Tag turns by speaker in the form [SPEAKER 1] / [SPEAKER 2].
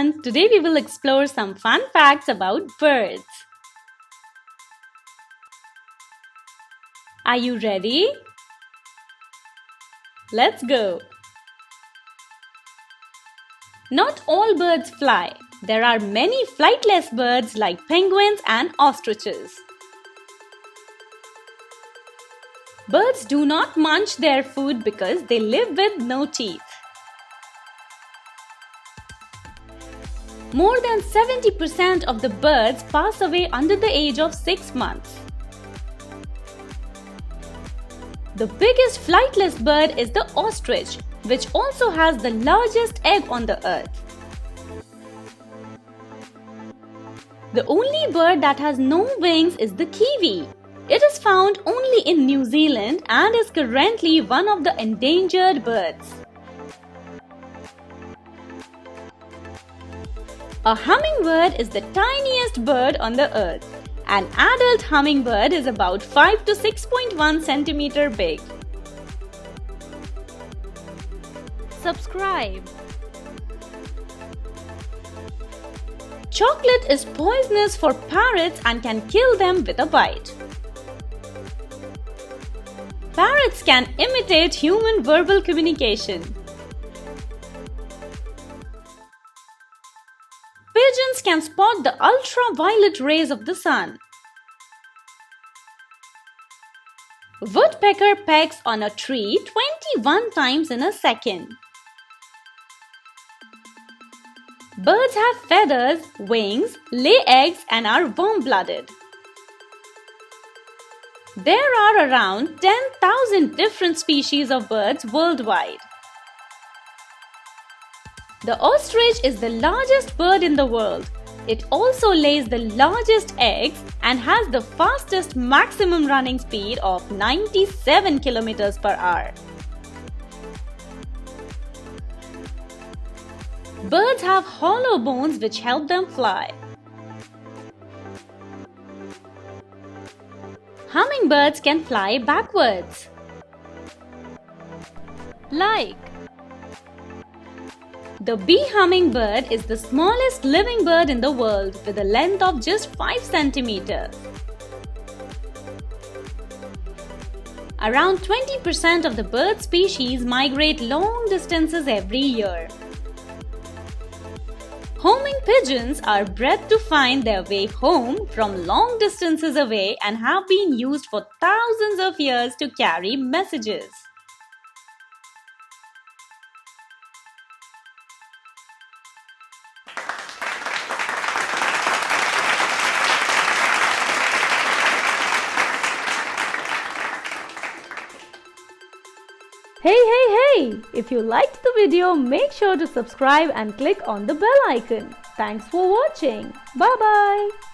[SPEAKER 1] everyone! Today we will explore some fun facts about birds. Are you ready? Let's go! Not all birds fly. There are many flightless birds like penguins and ostriches. Birds do not munch their food because they live with no teeth. More than 70% of the birds pass away under the age of 6 months. The biggest flightless bird is the ostrich, which also has the largest egg on the earth. The only bird that has no wings is the kiwi. It is found only in New Zealand and is currently one of the endangered birds. A hummingbird is the tiniest bird on the earth. An adult hummingbird is about 5 to 6.1 centimeter big. Subscribe. Chocolate is poisonous for parrots and can kill them with a bite. Parrots can imitate human verbal communication. Pigeons can spot the ultraviolet rays of the sun. Woodpecker pecks on a tree 21 times in a second. Birds have feathers, wings, lay eggs and are warm-blooded. There are around 10,000 different species of birds worldwide. The ostrich is the largest bird in the world. It also lays the largest eggs and has the fastest maximum running speed of 97 km per hour. Birds have hollow bones which help them fly. Hummingbirds can fly backwards. Like the bee hummingbird is the smallest living bird in the world with a length of just 5 centimeters. Around 20% of the bird species migrate long distances every year. Homing pigeons are bred to find their way home from long distances away and have been used for thousands of years to carry messages. Hey! If you liked the video, make sure to subscribe and click on the bell icon. Thanks for watching. Bye-bye.